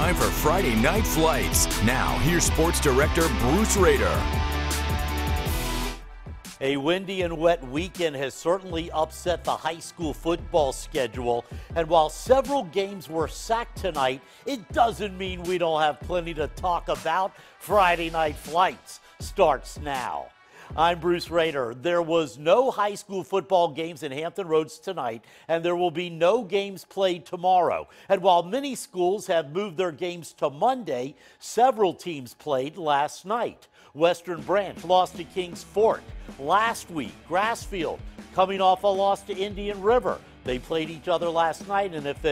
time for Friday Night Flights. Now, here's Sports Director Bruce Rader. A windy and wet weekend has certainly upset the high school football schedule. And while several games were sacked tonight, it doesn't mean we don't have plenty to talk about. Friday Night Flights starts now. I'm Bruce Rader. There was no high school football games in Hampton Roads tonight, and there will be no games played tomorrow. And while many schools have moved their games to Monday, several teams played last night. Western Branch lost to Kings Fort. Last week, Grassfield coming off a loss to Indian River. They played each other last night, and if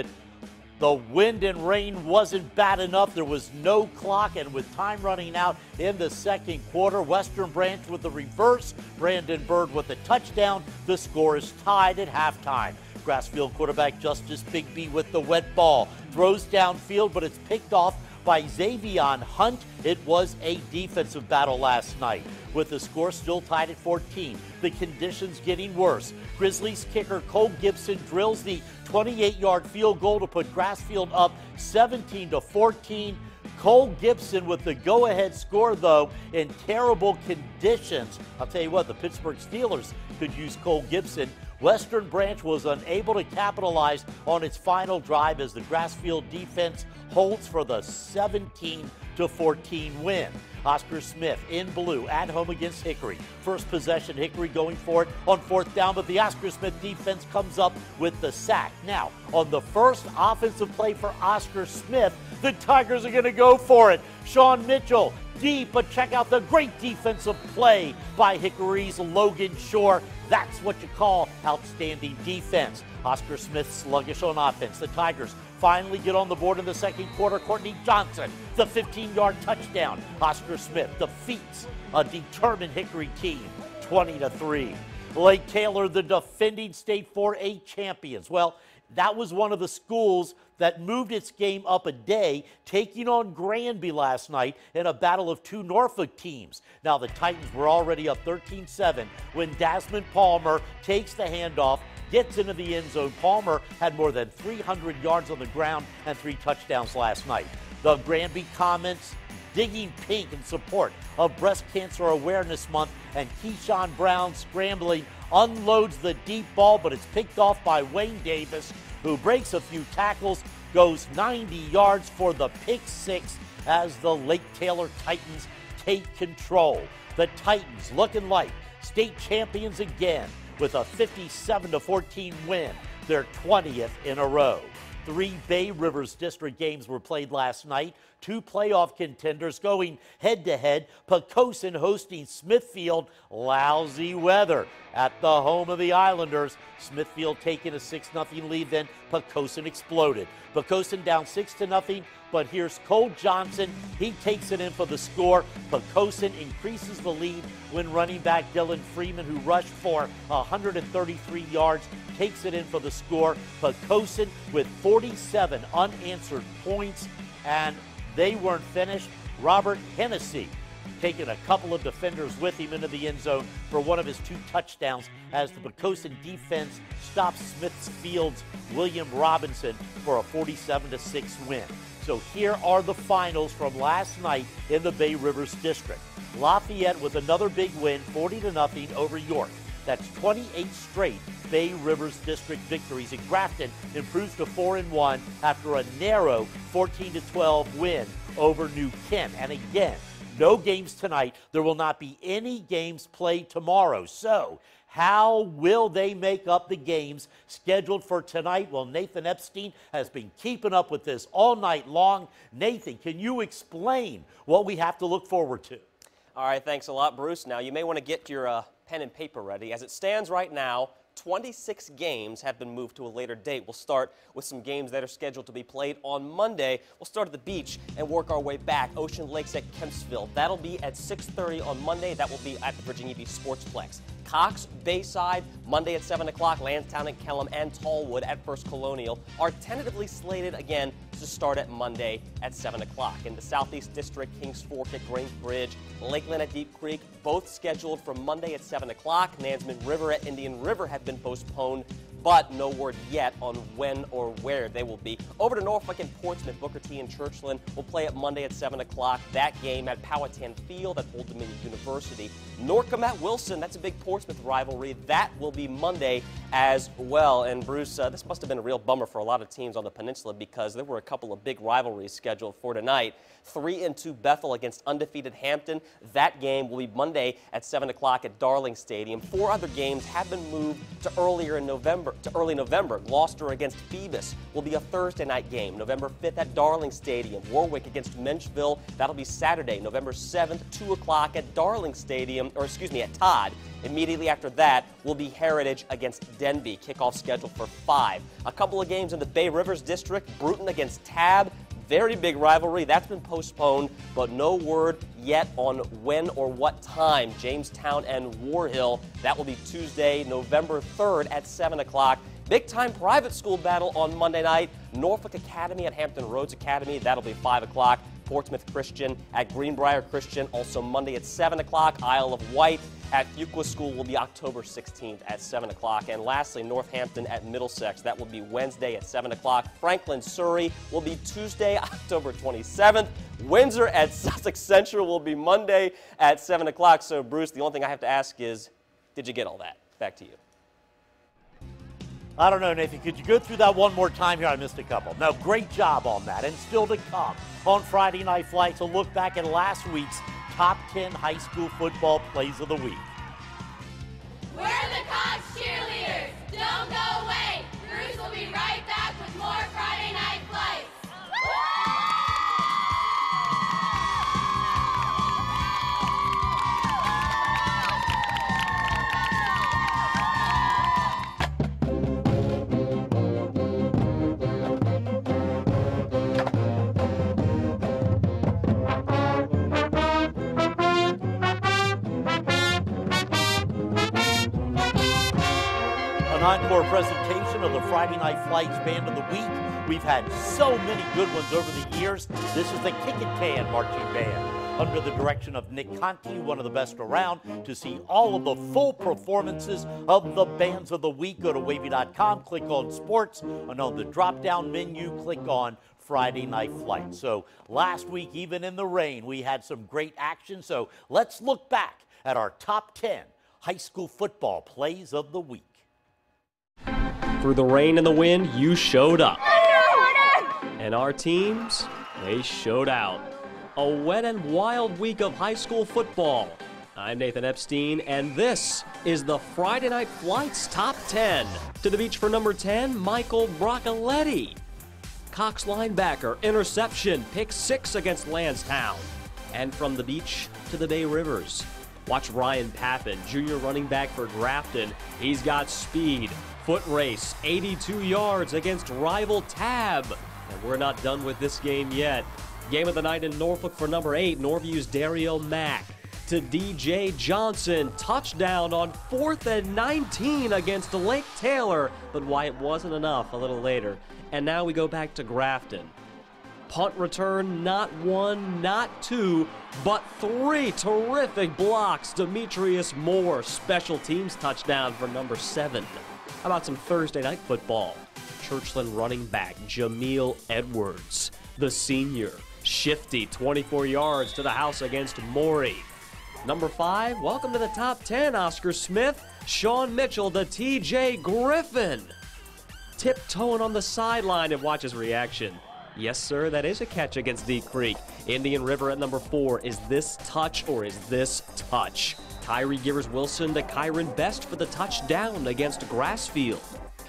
the wind and rain wasn't bad enough, there was no clock, and with time running out in the second quarter, Western Branch with the reverse, Brandon Bird with the touchdown. The score is tied at halftime. Grassfield quarterback Justice Bigby with the wet ball. Throws downfield, but it's picked off by Xavion Hunt. It was a defensive battle last night. With the score still tied at 14, the conditions getting worse. Grizzlies kicker Cole Gibson drills the 28-yard field goal to put Grassfield up 17-14. Cole Gibson with the go-ahead score, though, in terrible conditions. I'll tell you what, the Pittsburgh Steelers could use Cole Gibson. Western Branch was unable to capitalize on its final drive as the Grassfield defense holds for the 17-14 win. Oscar Smith in blue at home against Hickory. First possession, Hickory going for it on fourth down, but the Oscar Smith defense comes up with the sack. Now, on the first offensive play for Oscar Smith, the Tigers are going to go for it. Sean Mitchell deep, but check out the great defensive play by Hickory's Logan Shore. That's what you call outstanding defense. Oscar Smith sluggish on offense. The Tigers finally get on the board in the second quarter. Courtney Johnson, the 15-yard touchdown. Oscar Smith defeats a determined Hickory team, 20-3. Lake Taylor, the defending state 4A champions. Well, that was one of the schools that moved its game up a day, taking on Granby last night in a battle of two Norfolk teams. Now, the Titans were already up 13-7 when Desmond Palmer takes the handoff, gets into the end zone. Palmer had more than 300 yards on the ground and 3 touchdowns last night. The Granby Comets digging pink in support of Breast Cancer Awareness Month, and Keyshawn Brown scrambling unloads the deep ball, but it's picked off by Wayne Davis, who breaks a few tackles, goes 90 yards for the pick six as the Lake Taylor Titans take control. The Titans looking like state champions again with a 57-14 win, their 20th in a row. 3 Bay Rivers District games were played last night. 2 playoff contenders going head-to-head. Poquoson hosting Smithfield. Lousy weather at the home of the Islanders. Smithfield taking a 6-0 lead, then Poquoson exploded. Poquoson down 6-0, but here's Cole Johnson. He takes it in for the score. Poquoson increases the lead when running back Dylan Freeman, who rushed for 133 yards, takes it in for the score. Poquoson with 47 unanswered points, and they weren't finished. Robert Hennessy taking a couple of defenders with him into the end zone for one of his 2 touchdowns as the Poquoson defense stops Smithfield's William Robinson for a 47-6 win. So here are the finals from last night in the Bay Rivers District. Lafayette with another big win, 40-0 over York. That's 28 straight Bay Rivers District victories, and Grafton improves to 4-1 after a narrow 14-12 win over New Kent. And again, no games tonight. There will not be any games played tomorrow. So how will they make up the games scheduled for tonight? Well, Nathan Epstein has been keeping up with this all night long. Nathan, can you explain what we have to look forward to? All right, thanks a lot, Bruce. Now, you may want to get your pen and paper ready. As it stands right now, 26 games have been moved to a later date. We'll start with some games that are scheduled to be played on Monday. We'll start at the beach and work our way back. Ocean Lakes at Kempsville. That'll be at 6:30 on Monday. That will be at the Virginia Beach Sportsplex. Cox, Bayside, Monday at 7 o'clock. Lansdowne and Kellam and Tallwood at First Colonial are tentatively slated again to start at Monday at 7 o'clock. In the Southeast District, Kings Fork at Grange Bridge, Lakeland at Deep Creek, both scheduled for Monday at 7 o'clock. Nansemond River at Indian River have been postponed but no word yet on when or where they will be. Over to Norfolk and Portsmouth, Booker T and Churchland will play at Monday at 7 o'clock. That game at Powhatan Field at Old Dominion University. Norcom at Wilson, that's a big Portsmouth rivalry. That will be Monday as well. And Bruce, this must have been a real bummer for a lot of teams on the peninsula because there were a couple of big rivalries scheduled for tonight. 3-2 Bethel against undefeated Hampton. That game will be Monday at 7 o'clock at Darling Stadium. 4 other games have been moved to early November. Gloucester against Phoebus will be a Thursday night game. November 5th at Darling Stadium. Warwick against Menchville. That'll be Saturday, November 7th, 2 o'clock at Darling Stadium, at Todd. Immediately after that will be Heritage against Denby. Kickoff scheduled for 5. A couple of games in the Bay Rivers District. Bruton against Tab. Very big rivalry. That's been postponed, but no word yet on when or what time. Jamestown and War Hill. That will be Tuesday, November 3rd at 7 o'clock. Big-time private school battle on Monday night. Norfolk Academy at Hampton Roads Academy. That'll be 5 o'clock. Portsmouth Christian at Greenbrier Christian. Also Monday at 7 o'clock. Isle of Wight at Fuqua School will be October 16th at 7 o'clock. And lastly, Northampton at Middlesex. That will be Wednesday at 7 o'clock. Franklin Surrey will be Tuesday, October 27th. Windsor at Sussex Central will be Monday at 7 o'clock. So, Bruce, the only thing I have to ask is, did you get all that? Back to you. I don't know, Nathan. Could you go through that one more time here? I missed a couple. No, great job on that. And still to come on Friday Night Flights, a look back at last week's top 10 high school football plays of the week. We're the Cox cheerleaders. Don't go away. Bruce will be right back with more Friday Night Flights. Encore presentation of the Friday Night Flights Band of the Week. We've had so many good ones over the years. This is the Kick It Can Marching Band under the direction of Nick Conti, one of the best around. To see all of the full performances of the bands of the week, go to wavy.com, click on sports, and on the drop-down menu, click on Friday Night Flights. So last week, even in the rain, we had some great action. So let's look back at our top 10 high school football plays of the week. Through the rain and the wind, you showed up. And our teams, they showed out. A wet and wild week of high school football. I'm Nathan Epstein, and this is the Friday Night Flights Top 10. To the beach for number 10, Michael Broccoletti. Cox linebacker, interception, pick 6 against Lansdowne. And from the beach to the Bay Rivers. Watch Ryan Pappin, junior running back for Grafton. He's got speed. Foot race, 82 yards against rival Tab. And we're not done with this game yet. Game of the night in Norfolk for number 8, Norview's Dario Mack. To DJ Johnson, touchdown on 4th and 19 against Lake Taylor. But why it wasn't enough a little later. And now we go back to Grafton. Punt return, not 1, not 2, but 3 terrific blocks. Demetrius Moore, special teams touchdown for number 7. How about some Thursday night football? Churchland running back Jameel Edwards, the senior. Shifty, 24 yards to the house against Maury. Number 5, welcome to the top 10, Oscar Smith. Sean Mitchell, the TJ Griffin. Tiptoeing on the sideline and watch his reaction. Yes, sir, that is a catch against Deep Creek. Indian River at number 4. Is this touch or is this touch? Tyree Givers-Wilson to Kyron Best for the touchdown against Grassfield.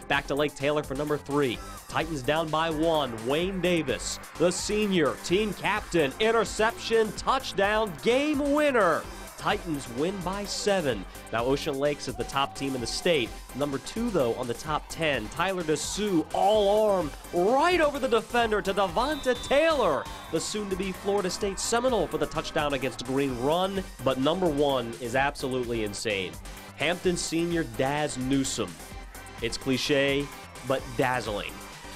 Back to Lake Taylor for number 3. Titans down by 1. Wayne Davis, the senior, team captain, interception, touchdown, game winner. Titans win by 7. Now Ocean Lakes is the top team in the state. Number 2, though, on the top 10. Tyler DeSue, all-arm, right over the defender to Devonta Taylor, the soon-to-be Florida State Seminole for the touchdown against Green Run. But number 1 is absolutely insane. Hampton senior Daz Newsom. It's cliche, but dazzling.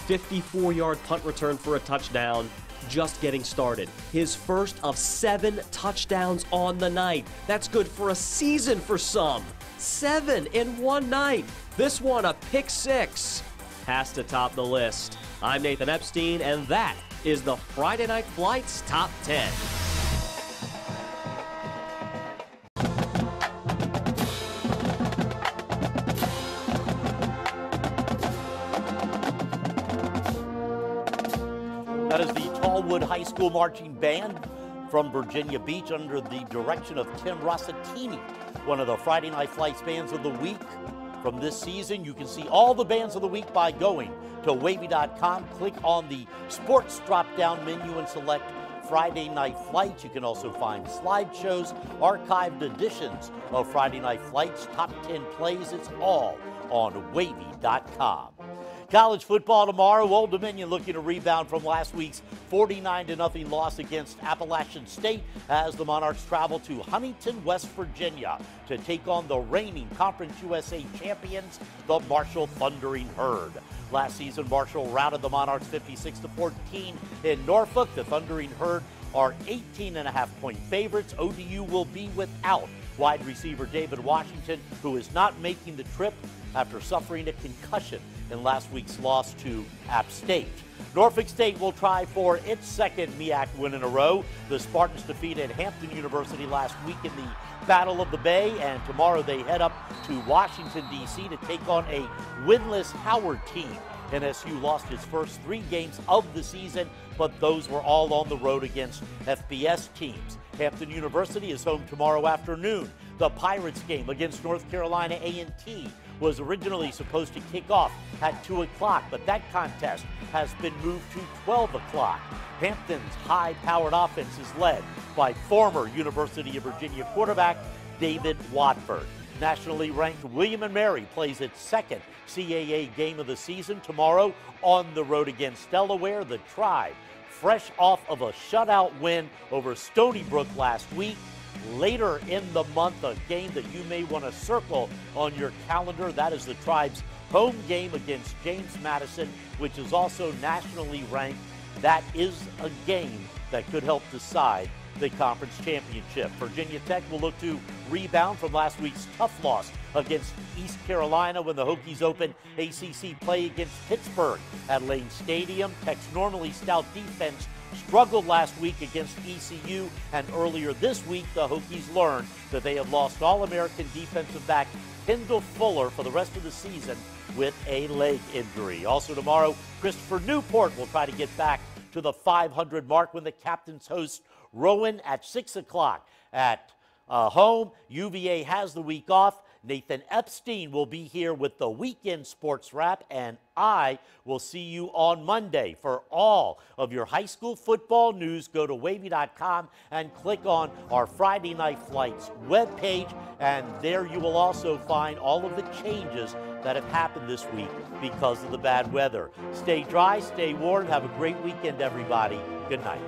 54-yard punt return for a touchdown. Just getting started. His first of 7 touchdowns on the night. That's good for a season for some. 7 in one night. This one a pick 6. Has to top the list. I'm Nathan Epstein, and that is the Friday Night Flights Top 10. That is the Tallwood High School Marching Band from Virginia Beach under the direction of Tim Rossatini, one of the Friday Night Flights Bands of the Week from this season. You can see all the bands of the week by going to wavy.com. Click on the sports drop-down menu and select Friday Night Flights. You can also find slideshows, archived editions of Friday Night Flights, top 10 plays. It's all on wavy.com. College football tomorrow. Old Dominion looking to rebound from last week's 49-0 loss against Appalachian State as the Monarchs travel to Huntington, West Virginia to take on the reigning Conference USA champions, the Marshall Thundering Herd. Last season, Marshall routed the Monarchs 56-14 in Norfolk. The Thundering Herd are 18.5-point favorites. ODU will be without wide receiver David Washington, who is not making the trip after suffering a concussion in last week's loss to App State. Norfolk State will try for its second MEAC win in a row. The Spartans defeated Hampton University last week in the Battle of the Bay, and tomorrow they head up to Washington, D.C. to take on a winless Howard team. NSU lost its first 3 games of the season, but those were all on the road against FBS teams. Hampton University is home tomorrow afternoon. The Pirates game against North Carolina A&T was originally supposed to kick off at 2 o'clock, but that contest has been moved to 12 o'clock. Hampton's high-powered offense is led by former University of Virginia quarterback David Watford. Nationally ranked William & Mary plays its second CAA game of the season tomorrow on the road against Delaware. The Tribe, fresh off of a shutout win over Stony Brook last week. Later in the month, a game that you may want to circle on your calendar. That is the Tribe's home game against James Madison, which is also nationally ranked. That is a game that could help decide the conference championship. Virginia Tech will look to rebound from last week's tough loss against East Carolina when the Hokies opened ACC play against Pittsburgh at Lane Stadium. Tech's normally stout defense struggled last week against ECU, and earlier this week the Hokies learned that they have lost All-American defensive back Kendall Fuller for the rest of the season with a leg injury. Also tomorrow, Christopher Newport will try to get back to the 500 mark when the Captains host Rowan at 6 o'clock at home. UVA has the week off. Nathan Epstein will be here with the Weekend Sports Wrap, and I will see you on Monday. For all of your high school football news, go to wavy.com and click on our Friday Night Flights webpage, and there you will also find all of the changes that have happened this week because of the bad weather. Stay dry, stay warm, have a great weekend, everybody. Good night.